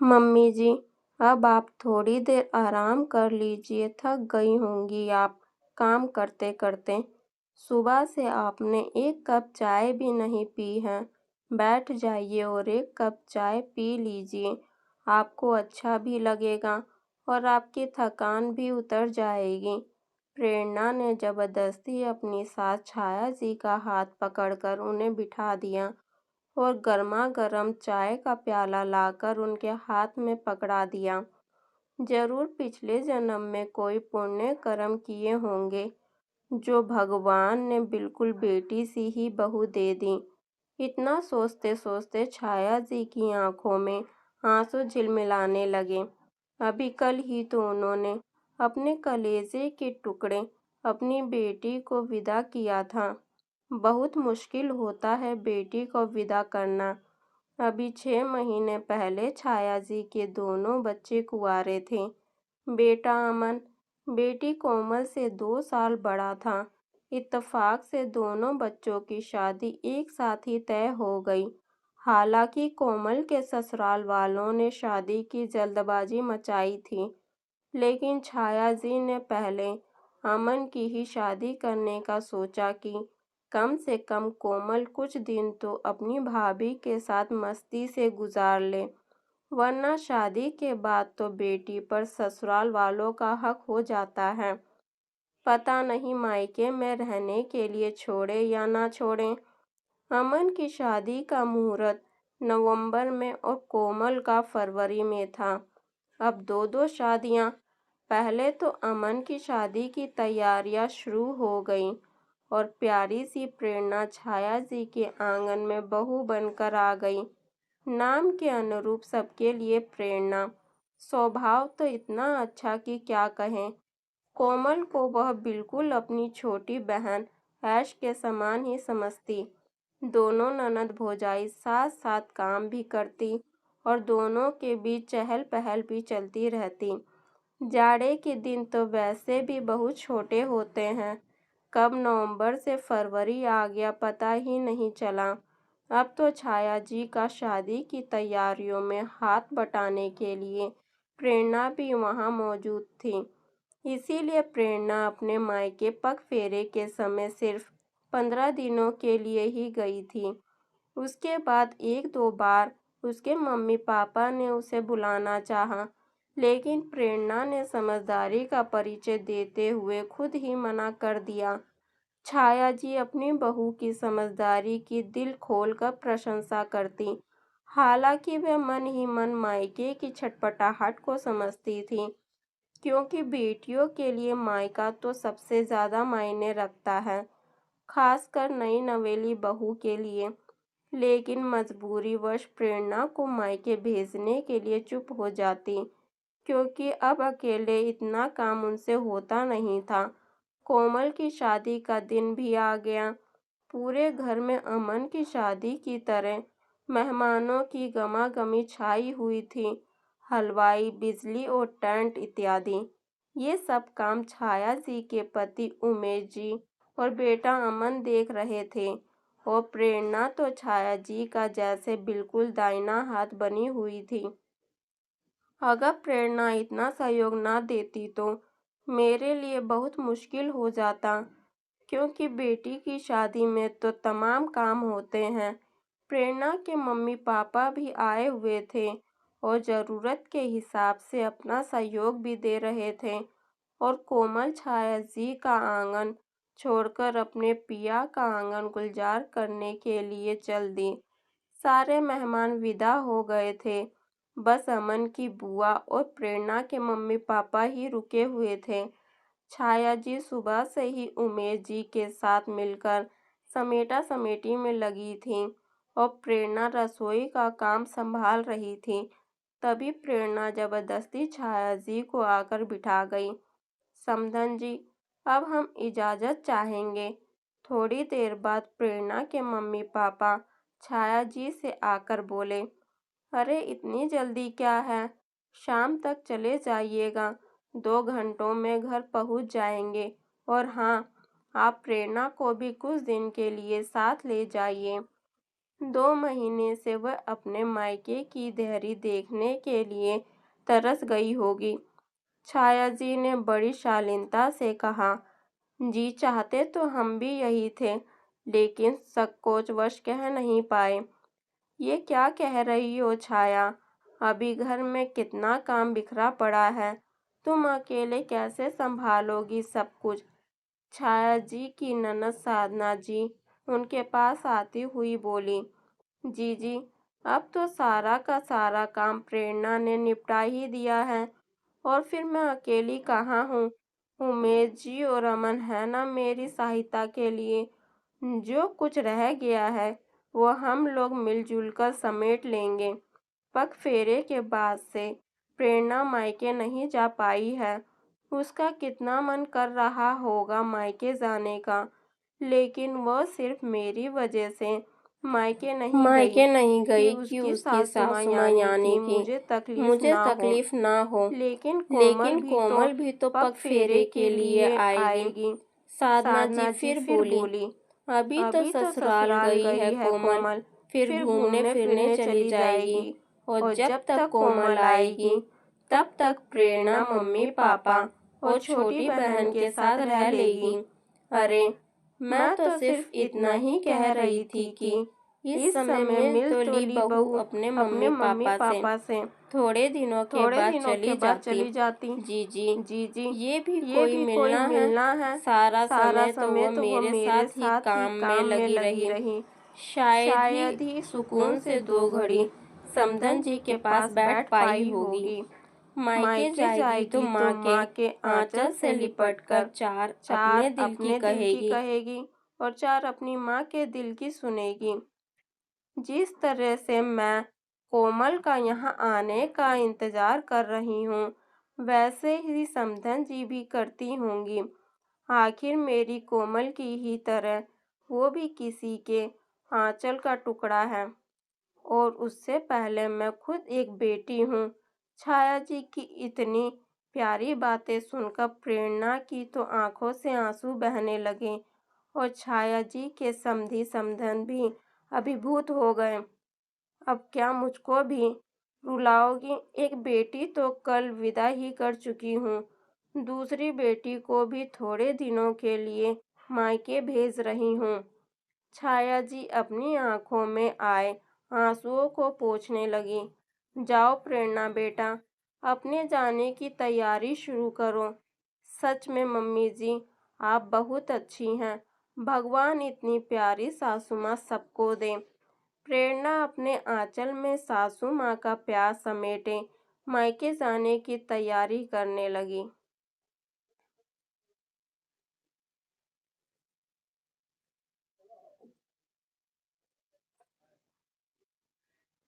Mummy जी, अब आप थोड़ी देर आराम कर लीजिए, थक गई होंगी आप काम करते करते। सुबह से आपने एक कप चाय भी नहीं पी है। बैठ जाइए और एक कप चाय पी लीजिए। आपको अच्छा भी लगेगा और आपकी थकान भी उतर जाएगी। प्रेरणा ने जबरदस्ती अपनी सास छाया जी का हाथ पकड़कर उन्हें बिठा दिया और गर्मा-गर्म चाय का प्याला लाकर उनके हाथ में पकड़ा दिया। जरूर पिछले जन्म में कोई पुण्य कर्म किए होंगे, जो भगवान ने बिल्कुल बेटी सी ही बहू दे दी। इतना सोचते सोचते छाया जी की आंखों में आंसू झिलमिलाने लगे। अभी कल ही तो उन्होंने अपने कलेजे के टुकड़े अपनी बेटी को विदा किया था। बहुत मुश्किल होता है बेटी को विदा करना। अभी 6 महीने पहले छाया जी के दोनों बच्चे कुंवारे थे। बेटा अमन बेटी कोमल से 2 साल बड़ा था। इत्तेफाक से दोनों बच्चों की शादी एक साथ ही तय हो गई। हालांकि कोमल के ससुराल वालों ने शादी की जल्दबाजी मचाई थी, लेकिन छाया जी ने पहले अमन की ही शादी करने का सोचा कि कम से कम कोमल कुछ दिन तो अपनी भाभी के साथ मस्ती से गुजार ले, वरना शादी के बाद तो बेटी पर ससुराल वालों का हक हो जाता है। पता नहीं मायके में रहने के लिए छोड़े या ना छोड़े। अमन की शादी का मुहूर्त नवंबर में और कोमल का फरवरी में था। अब दो दो शादियां। पहले तो अमन की शादी की तैयारियां शुरू हो गईं और प्यारी सी प्रेरणा छाया जी के आंगन में बहू बनकर आ गई। नाम के अनुरूप सबके लिए प्रेरणा। स्वभाव तो इतना अच्छा कि क्या कहें। कोमल को वह बिल्कुल अपनी छोटी बहन ऐश के समान ही समझती। दोनों ननद भौजाई साथ साथ काम भी करती और दोनों के बीच चहल पहल भी चलती रहती। जाड़े के दिन तो वैसे भी बहुत छोटे होते हैं। कब नवंबर से फरवरी आ गया पता ही नहीं चला। अब तो छाया जी का शादी की तैयारियों में हाथ बटाने के लिए प्रेरणा भी वहां मौजूद थी। इसीलिए प्रेरणा अपने मायके पग फेरे के समय सिर्फ 15 दिनों के लिए ही गई थी। उसके बाद एक दो बार उसके मम्मी पापा ने उसे बुलाना चाहा, लेकिन प्रेरणा ने समझदारी का परिचय देते हुए खुद ही मना कर दिया। छाया जी अपनी बहू की समझदारी की दिल खोलकर प्रशंसा करती। हालांकि वह मन ही मन मायके की छटपटाहट को समझती थी, क्योंकि बेटियों के लिए मायका तो सबसे ज्यादा मायने रखता है, खासकर नई नवेली बहू के लिए। लेकिन मजबूरीवश प्रेरणा को मायके भेजने के लिए चुप हो जाती, क्योंकि अब अकेले इतना काम उनसे होता नहीं था। कोमल की शादी का दिन भी आ गया। पूरे घर में अमन की शादी की तरह मेहमानों की गमागमी छाई हुई थी। हलवाई, बिजली और टेंट इत्यादि। ये सब काम छाया जी के पति उमेश जी और बेटा अमन देख रहे थे, और प्रेरणा तो छाया जी का जैसे बिल्कुल दाहिना हाथ बनी हुई थी। अगर प्रेरणा इतना सहयोग ना देती तो मेरे लिए बहुत मुश्किल हो जाता, क्योंकि बेटी की शादी में तो तमाम काम होते हैं। प्रेरणा के मम्मी पापा भी आए हुए थे और ज़रूरत के हिसाब से अपना सहयोग भी दे रहे थे। और कोमल छाया जी का आंगन छोड़कर अपने पिया का आंगन गुलजार करने के लिए चल दी। सारे मेहमान विदा हो गए थे। बस अमन की बुआ और प्रेरणा के मम्मी पापा ही रुके हुए थे। छाया जी सुबह से ही उमेश जी के साथ मिलकर समेटा समेटी में लगी थीं और प्रेरणा रसोई का काम संभाल रही थी। तभी प्रेरणा जबरदस्ती छाया जी को आकर बिठा गई। समधन जी, अब हम इजाज़त चाहेंगे। थोड़ी देर बाद प्रेरणा के मम्मी पापा छाया जी से आकर बोले, अरे इतनी जल्दी क्या है, शाम तक चले जाइएगा, 2 घंटों में घर पहुंच जाएंगे। और हाँ, आप प्रेरणा को भी कुछ दिन के लिए साथ ले जाइए। 2 महीने से वह अपने मायके की देहरी देखने के लिए तरस गई होगी। छाया जी ने बड़ी शालीनता से कहा, जी चाहते तो हम भी यही थे, लेकिन संकोचवश कह नहीं पाए। ये क्या कह रही हो छाया? अभी घर में कितना काम बिखरा पड़ा है, तुम अकेले कैसे संभालोगी सब कुछ? छाया जी की ननद साधना जी उनके पास आती हुई बोली, जी, अब तो सारा का सारा काम प्रेरणा ने निपटा ही दिया है, और फिर मैं अकेली कहाँ हूँ? उमेश जी और अमन है ना मेरी सहायता के लिए। जो कुछ रह गया है वो हम लोग मिलजुल कर समेट लेंगे। पग फेरे के बाद से प्रेरणा मायके नहीं जा पाई है। उसका कितना मन कर रहा होगा मायके जाने का, लेकिन वह सिर्फ मेरी वजह से मायके नहीं गई कि उसकी सासू माँ यानी कि मुझे तकलीफ ना हो। लेकिन कोमल भी तो पग फेरे के लिए आएगी। साधना जी फिर बोली, अभी तो ससुराल गई है कोमल, फिर घूमने फिरने चली जाएगी, और जब तक कोमल आएगी तब तक प्रेरणा मम्मी पापा और छोटी बहन के साथ रह लेगी। अरे मैं तो सिर्फ इतना ही कह रही थी कि इस समय मिल तो ली बहू अपने मम्मी पापा से थोड़े दिनों के बाद चली जाती। जी, ये भी कोई मिलना है। सारा समय तो वो मेरे साथ ही काम में लगी रही। शायद ही सुकून से 2 घड़ी समधन जी के पास बैठ पाई होगी। मायके जाएगी तो माँ के आंचल से लिपटकर 4 अपने दिल की कहेगी और 4 अपनी माँ के दिल की सुनेगी। जिस तरह से मैं कोमल का यहाँ आने का इंतजार कर रही हूँ, वैसे ही समधन जी भी करती होंगी। आखिर मेरी कोमल की ही तरह वो भी किसी के आंचल का टुकड़ा है, और उससे पहले मैं खुद एक बेटी हूँ। छाया जी की इतनी प्यारी बातें सुनकर प्रेरणा की तो आंखों से आंसू बहने लगे, और छाया जी के समधी समधन भी अभिभूत हो गए। अब क्या मुझको भी रुलाओगी? एक बेटी तो कल विदा ही कर चुकी हूँ, दूसरी बेटी को भी थोड़े दिनों के लिए मायके भेज रही हूँ। छाया जी अपनी आंखों में आए आंसुओं को पोंछने लगी। जाओ प्रेरणा बेटा, अपने जाने की तैयारी शुरू करो। सच में मम्मी जी, आप बहुत अच्छी हैं। भगवान इतनी प्यारी सासू माँ सबको दे। प्रेरणा अपने आंचल में सासू माँ का प्यार समेटे मायके जाने की तैयारी करने लगी।